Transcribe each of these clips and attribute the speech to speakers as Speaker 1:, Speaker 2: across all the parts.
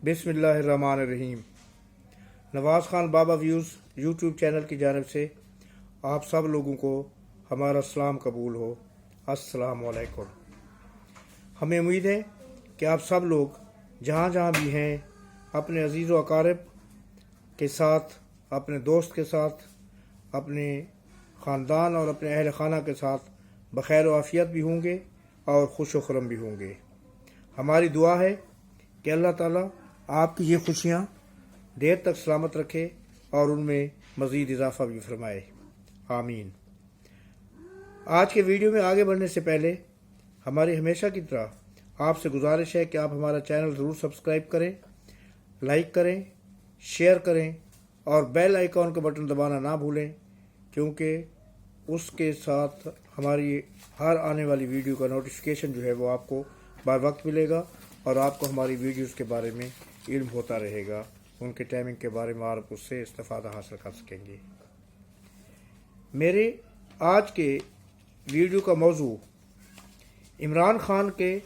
Speaker 1: बिस्मिल्लाहिर्रहमानिर्रहीम। नवाज़ ख़ान बाबा views YouTube channel की जानिब से आप सब लोगों को हमारा सलाम कबूल हो। अस्सलामु अलैकुम। हमें उम्मीद है कि आप सब लोग जहाँ जहाँ भी हैं अपने अजीज़ व अकारिब के साथ, अपने दोस्त के साथ, अपने ख़ानदान और अपने अहल खाना के साथ बखैर व आफ़ियत भी होंगे और खुश व खुर्रम भी होंगे। हमारी दुआ है कि अल्लाह ताला आपकी ये खुशियाँ देर तक सलामत रखे और उनमें मज़ीद इजाफ़ा भी फरमाए। आमीन। आज के वीडियो में आगे बढ़ने से पहले हमारी हमेशा की तरह आपसे गुजारिश है कि आप हमारा चैनल ज़रूर सब्सक्राइब करें, लाइक करें, शेयर करें और बेल आइकॉन का बटन दबाना ना भूलें, क्योंकि उसके साथ हमारी हर आने वाली वीडियो का नोटिफिकेशन जो है वो आपको बार वक्त मिलेगा और आपको हमारी वीडियोस के बारे में इल्म होता रहेगा, उनके टाइमिंग के बारे में आप उससे इस्तिफ़ादा हासिल कर सकेंगे। मेरे आज के वीडियो का मौजू इमरान खान के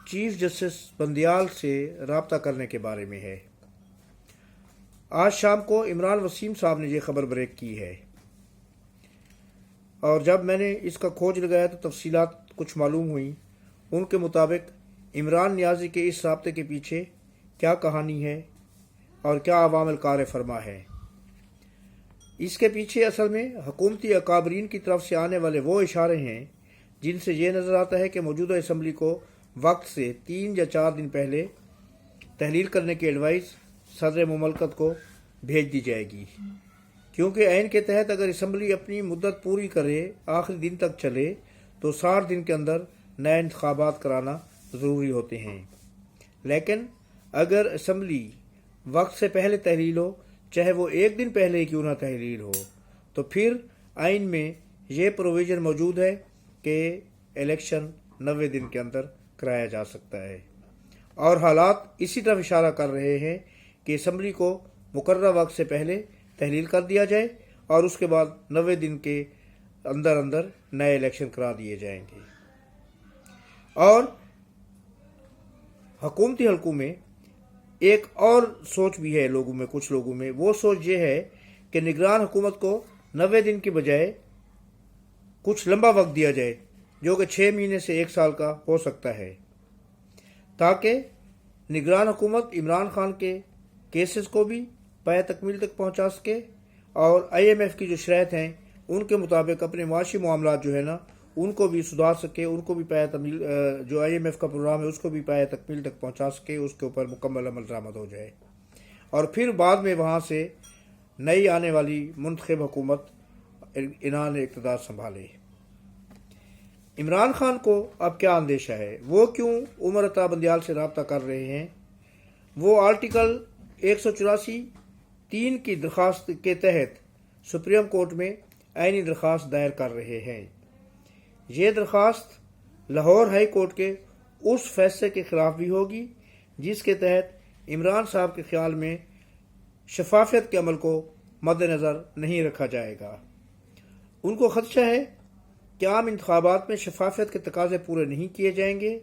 Speaker 1: चीफ जस्टिस बंदियाल से रब्ता करने के बारे में है। आज शाम को इमरान वसीम साहब ने ये खबर ब्रेक की है और जब मैंने इसका खोज लगाया तो तफसीलात कुछ मालूम हुई। उनके मुताबिक इमरान नियाज़ी के इस राब्ते के पीछे क्या कहानी है और क्या अवामिल कार फरमा है। इसके पीछे असल में हुकूमती अकाबरीन की तरफ से आने वाले वो इशारे हैं जिनसे ये नज़र आता है कि मौजूदा असम्बली को वक्त से 3 या 4 दिन पहले तहलील करने की एडवाइस सदर मुमलकत को भेज दी जाएगी, क्योंकि ऐन के तहत अगर असम्बली अपनी मुद्दत पूरी करे, आखिरी दिन तक चले, तो 60 दिन के अंदर नए इंतखाबात कराना ज़रूरी होते हैं। लेकिन अगर असम्बली वक्त से पहले तहलील हो, चाहे वो 1 दिन पहले ही क्यों ना तहलील हो, तो फिर आइन में ये प्रोविज़न मौजूद है कि इलेक्शन 90 दिन के अंदर कराया जा सकता है। और हालात इसी तरफ इशारा कर रहे हैं कि असम्बली को मुकर्रर वक्त से पहले तहलील कर दिया जाए और उसके बाद 90 दिन के अंदर अंदर नए इलेक्शन करा दिए जाएंगे। और हुकूमती हलकों में एक और सोच भी है लोगों में, कुछ लोगों में वो सोच ये है कि निगरान हुकूमत को 90 दिन की बजाय कुछ लंबा वक्त दिया जाए, जो कि 6 महीने से 1 साल का हो सकता है, ताकि निगरान हुकूमत इमरान खान के केसेस को भी पाया तकमील तक पहुंचा सके और IMF की जो शराइत हैं उनके मुताबिक अपने माशी मामलात जो है ना उनको भी सुधार सके, उनको भी पाया तकमील, जो IMF का प्रोग्राम है उसको भी पाया तकमील तक पहुंचा सके, उसके ऊपर मुकम्मल अमल दरामद हो जाए और फिर बाद में वहाँ से नई आने वाली मुंतखब हुकूमत इनान इक़्तिदार संभाले। इमरान खान को अब क्या अंदेशा है, वो क्यों उमर अता बंदियाल से रब्ता कर रहे हैं? वो आर्टिकल 184(3) की दरख्वास्त के तहत सुप्रीम कोर्ट में आइनी दरख्वास्त दायर कर रहे हैं। ये दरख्वास्त लाहौर हाई कोर्ट के उस फैसले के खिलाफ भी होगी जिसके तहत इमरान साहब के ख्याल में शफाफियत के अमल को मद्देनज़र नहीं रखा जाएगा। उनको खदशा है कि आम इंतखाबात में शफाफियत के तकाजे पूरे नहीं किए जाएंगे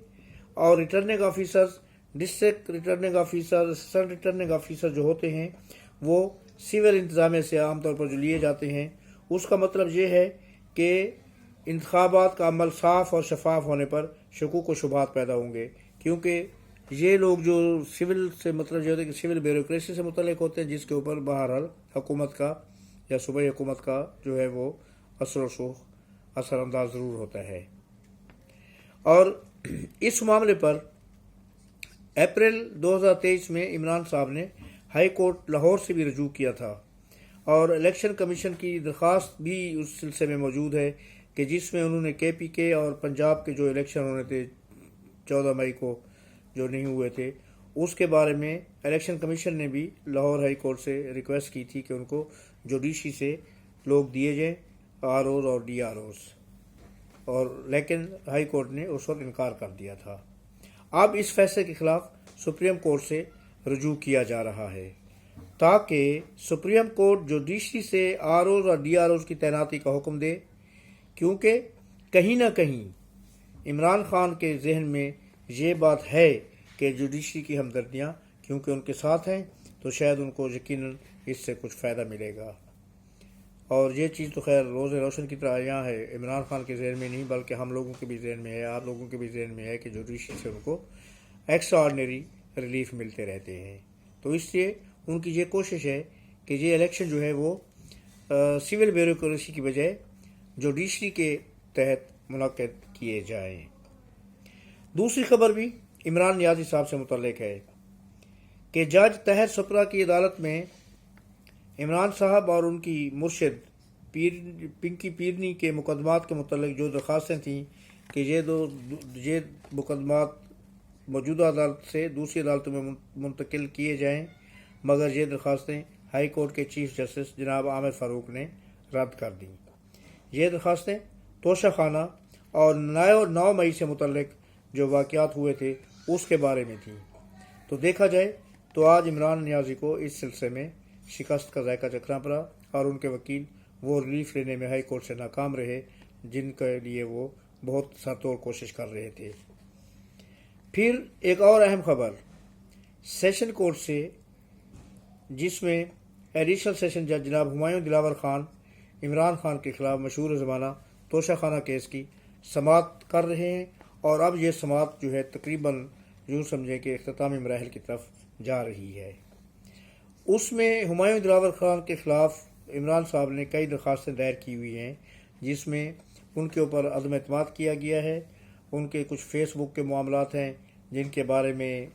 Speaker 1: और returning officers, district returning officer, assistant returning officer जो होते हैं वो सिविल इंतजामिया से आमतौर पर जो लिए जाते हैं, उसका मतलब ये है कि इंतखाबात का अमल साफ और शफाफ होने पर शकूक व शुबहात पैदा होंगे, क्योंकि ये लोग जो सिविल से मतलब जो होते हैं कि सिविल ब्यूरोक्रेसी से मुतल्लिक होते हैं, जिसके ऊपर बहरहाल हुकूमत का या सूबाई हुकूमत का जो है वो असर व रसूख असरअंदाज ज़रूर होता है। और इस मामले पर अप्रैल 2023 में इमरान साहब ने हाई कोर्ट लाहौर से भी रजू किया था और इलेक्शन कमीशन की दरख्वास्त भी उस सिलसिले में मौजूद है कि जिसमें उन्होंने KPK और पंजाब के जो इलेक्शन होने थे 14 मई को जो नहीं हुए थे, उसके बारे में इलेक्शन कमीशन ने भी लाहौर हाई कोर्ट से रिक्वेस्ट की थी कि उनको जुडिशरी से लोग दिए जाएँ, ROs और DROs, और लेकिन हाई कोर्ट ने उस वक्त इनकार कर दिया था। अब इस फैसले के खिलाफ सुप्रीम कोर्ट से रजू किया जा रहा है ताकि सुप्रीम कोर्ट जुडिशरी से ROs और DROs की तैनाती का हुक्म दे, क्योंकि कहीं ना कहीं इमरान खान के जहन में ये बात है कि जुडिशरी की हमदर्दियाँ کیونکہ ان کے ساتھ ہیں تو شاید ان کو یقیناً اس سے کچھ فائدہ ملے گا۔ اور یہ چیز تو خیر روز روشن کی طرح یہاں ہے، عمران خان کے ذہن میں نہیں بلکہ ہم لوگوں کے بھی ذہن میں ہے، آپ لوگوں کے بھی ذہن میں ہے کہ جوڈیشری سے ان کو ایکسٹرا آرڈنری ریلیف ملتے رہتے ہیں۔ تو اس لیے ان کی یہ کوشش ہے کہ یہ الیکشن جو ہے وہ سول بیوروکریسی کی بجائے جوڈیشری کے تحت منعقد کیے جائیں۔ دوسری خبر بھی عمران نیازی صاحب سے متعلق ہے کہ جج طاہر سپرا کی عدالت میں عمران صاحب اور ان کی مرشد پنکی پیرنی کے مقدمات کے متعلق جو درخواستیں تھیں کہ یہ مقدمات موجودہ عدالت سے دوسری عدالتوں میں منتقل کیے جائیں، مگر یہ درخواستیں ہائی کورٹ کے چیف جسٹس جناب عامر فاروق نے رد کر دیں۔ یہ درخواستیں توشہ خانہ اور 9 مئی سے متعلق جو واقعات ہوئے تھے اس کے بارے میں تھیں۔ تو دیکھا جائے تو آج عمران نیازی کو اس سلسلے میں شکست کا ذائقہ چکھنا پڑا اور ان کے وکیل وہ ریلیف لینے میں ہائی کورٹ سے ناکام رہے جن کے لیے وہ بہت سرتوڑ کوشش کر رہے تھے۔ پھر ایک اور اہم خبر سیشن کورٹ سے، جس میں ایڈیشنل سیشن جج جناب ہمایوں دلاور خان عمران خان کے خلاف مشہور زمانہ توشہ خانہ کیس کی سماعت کر رہے ہیں، اور اب یہ سماعت جو ہے تقریباً یوں سمجھیں کہ اختتامی مراحل کی طرف جا رہی ہے۔ اس میں ہمایوں دلاور خان کے خلاف عمران صاحب نے کئی درخواستیں دائر کی ہوئی ہیں، جس میں ان کے اوپر عدم اعتماد کیا گیا ہے۔ ان کے کچھ فیس بک کے معاملات ہیں جن کے بارے میں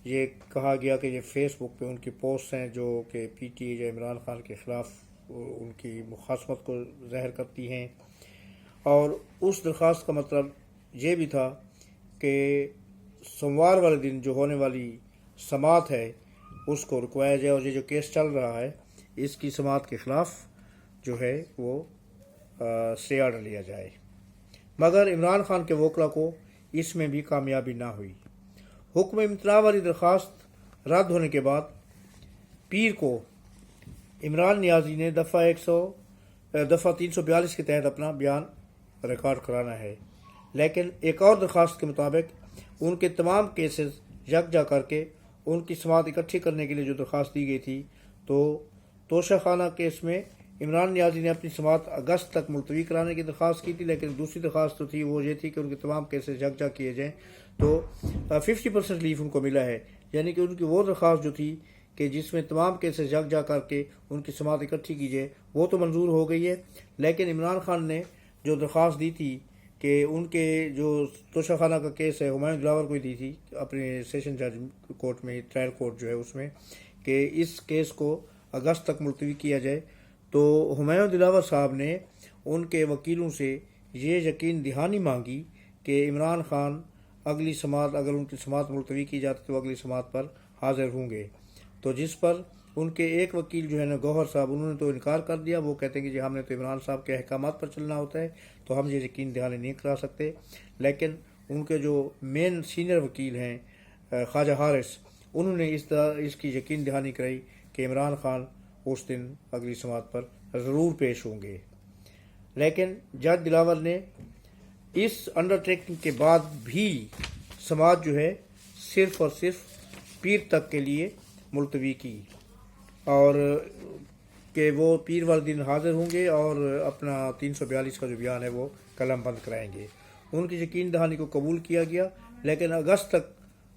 Speaker 1: یہ کہا گیا کہ یہ فیس بک پہ ان کی پوسٹ ہیں جو کہ پی ٹی اے یا عمران خان کے خلاف ان کی مخاصمت کو ظاہر کرتی ہیں، اور اس درخواست کا مطلب یہ بھی تھا کہ سوموار والے دن جو ہونے والی سماعت ہے اس کو رکوایا جائے، اور یہ جو کیس چل رہا ہے اس کی سماعت کے خلاف جو ہے وہ اسٹے آرڈر لیا جائے۔ مگر عمران خان کے وکلا کو اس میں بھی کامیابی نہ ہوئی۔ حکم امتناع والی درخواست رد ہونے کے بعد پیر کو عمران نیازی نے دفعہ 342 کے تحت اپنا بیان ریکارڈ کرانا ہے، لیکن ایک اور درخواست کے مطابق ان کے تمام کیسز یکجا کر کے ان کی سماعت اکٹھی کرنے کے لیے جو درخواست دی گئی تھی، تو توشہ خانہ کیس میں عمران نیازی نے اپنی سماعت اگست تک ملتوی کرانے کی درخواست کی تھی، لیکن دوسری درخواست تو تھی وہ یہ تھی کہ ان کے تمام کیسز یکجا کیے جائیں، تو 50% ریلیف ان کو ملا ہے، یعنی کہ ان کی وہ درخواست جو تھی کہ جس میں تمام کیسز یکجا کر کے ان کی سماعت اکٹھی کی جائے وہ تو منظور ہو گئی ہے، لیکن عمران خان نے جو درخواست دی تھی کہ ان کے جو توشہ خانہ کا کیس ہے ہمایوں دلاور کو دی تھی اپنے سیشن جج کورٹ میں، ٹرائل کورٹ جو ہے اس میں، کہ اس کیس کو اگست تک ملتوی کیا جائے، تو ہمایوں دلاور صاحب نے ان کے وکیلوں سے یہ یقین دہانی مانگی کہ عمران خان اگلی سماعت، اگر ان کی سماعت ملتوی کی جاتی تو اگلی سماعت پر حاضر ہوں گے، تو جس پر ان کے ایک وکیل جو ہے نا گوہر صاحب، انہوں نے تو انکار کر دیا، وہ کہتے ہیں کہ جی ہم نے تو عمران صاحب کے احکامات پر چلنا ہوتا ہے تو ہم یہ یقین دہانی نہیں کرا سکتے، لیکن ان کے جو مین سینئر وکیل ہیں خواجہ حارث، انہوں نے اس کی یقین دہانی کرائی کہ عمران خان اس دن اگلی سماعت پر ضرور پیش ہوں گے۔ لیکن جج دلاور نے اس انڈر ٹیکنگ کے بعد بھی سماعت جو ہے صرف اور صرف پیر تک کے لیے ملتوی کی، اور کہ وہ پیر والے دن حاضر ہوں گے اور اپنا 342 کا جو بیان ہے وہ قلم بند کرائیں گے۔ ان کی یقین دہانی کو قبول کیا گیا، لیکن اگست تک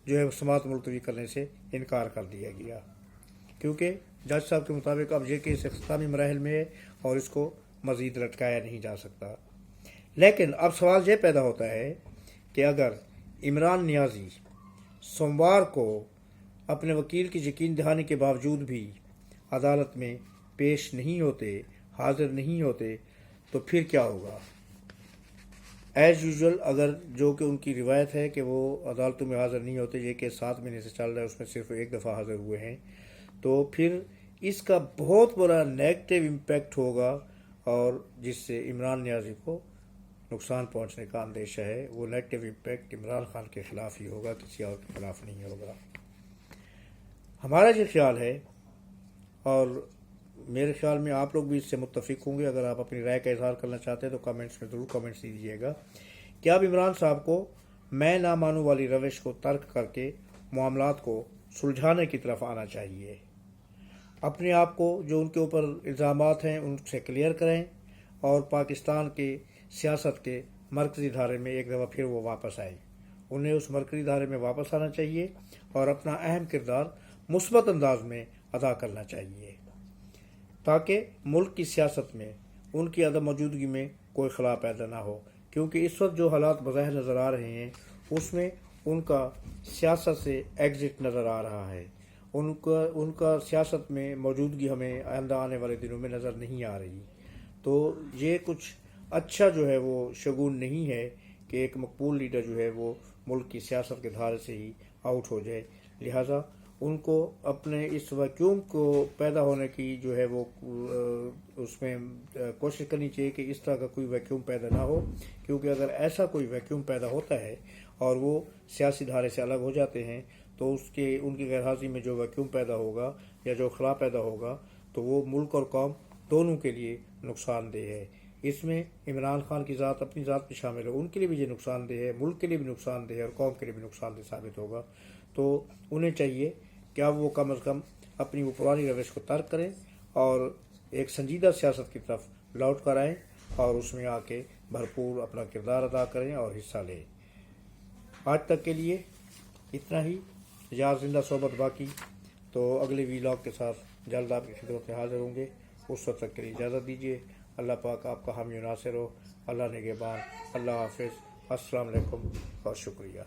Speaker 1: جو ہے سماعت ملتوی کرنے سے انکار کر دیا گیا، کیونکہ جج صاحب کے مطابق اب یہ کیس اختتامی مراحل میں ہے اور اس کو مزید لٹکایا نہیں جا سکتا۔ لیکن اب سوال یہ پیدا ہوتا ہے کہ اگر عمران نیازی سوموار کو اپنے وکیل کی یقین دہانی کے باوجود بھی عدالت میں پیش نہیں ہوتے، حاضر نہیں ہوتے، تو پھر کیا ہوگا؟ ایز یوزول اگر جو کہ ان کی روایت ہے کہ وہ عدالتوں میں حاضر نہیں ہوتے، یہ کیس 7 مہینے سے چل رہا ہے اس میں صرف ایک دفعہ حاضر ہوئے ہیں، تو پھر اس کا بہت بڑا نیگیٹو امپیکٹ ہوگا، اور جس سے عمران نیازی کو نقصان پہنچنے کا اندیشہ ہے۔ وہ نیگیٹو امپیکٹ عمران خان کے خلاف ہی ہوگا، کسی اور کے خلاف نہیں ہوگا۔ ہمارا یہ خیال ہے، اور میرے خیال میں آپ لوگ بھی اس سے متفق ہوں گے، اگر آپ اپنی رائے کا اظہار کرنا چاہتے ہیں تو کامنٹس میں ضرور کامنٹس دیجیے گا، کہ اب عمران صاحب کو میں نہ مانوں والی روش کو ترک کر کے معاملات کو सुलझाने की तरफ आना चाहिए। अपने आप को जो उनके ऊपर इल्ज़ामात हैं उनसे क्लियर करें और पाकिस्तान के सियासत के मरकज़ी धारे में एक दफ़ा फिर वो वापस आए। उन्हें उस मरकज़ी धारे में वापस आना चाहिए और अपना अहम किरदार मुस्बत अंदाज में अदा करना चाहिए ताकि मुल्क की सियासत में उनकी अदम मौजूदगी में कोई खला पैदा ना हो, क्योंकि इस वक्त जो हालात बज़ाहिर नज़र आ रहे हैं उसमें उनका सियासत से एग्ज़िट नज़र आ रहा है। उनका सियासत में मौजूदगी हमें आइंदा आने वाले दिनों में नज़र नहीं आ रही। तो ये कुछ अच्छा जो है वो शगुन नहीं है कि एक मकबूल लीडर जो है वो मुल्क की सियासत के धारे से ही आउट हो जाए। लिहाजा उनको अपने इस वैक्यूम को पैदा होने की जो है वो उसमें कोशिश करनी चाहिए कि इस तरह का कोई वैक्यूम पैदा ना हो, क्योंकि अगर ऐसा कोई वैक्यूम पैदा होता है और वो सियासी धारे से अलग हो जाते हैं तो उनकी गैरहाज़िरी में जो वैक्यूम पैदा होगा या जो खला पैदा होगा तो वो मुल्क और कौम दोनों के लिए नुकसानदेह है। इसमें इमरान खान की ज़ात अपनी ज़ात भी शामिल है, उनके लिए भी ये नुकसानदेह है, मुल्क के लिए भी नुकसानदेह है और कौम के लिए भी नुकसानदेह साबित होगा। तो उन्हें चाहिए कि अब वो कम अज़ कम अपनी वो पुरानी रविश को तर्क करें और एक संजीदा सियासत की तरफ लौट कर आएँ और उसमें आके भरपूर अपना किरदार अदा करें और हिस्सा लें। आज तक के लिए इतना ही। यार जिंदा सोबत बाकी, तो अगले वीलॉग के साथ जल्द आपकी खिदमत में हाजिर होंगे। उस वक्त तक के लिए इजाज़त दीजिए। अल्लाह पाक आपका हामी नासिर हो। अल्लाह निगहबान। अल्लाह हाफिज़। अस्सलाम वालेकुम और शुक्रिया।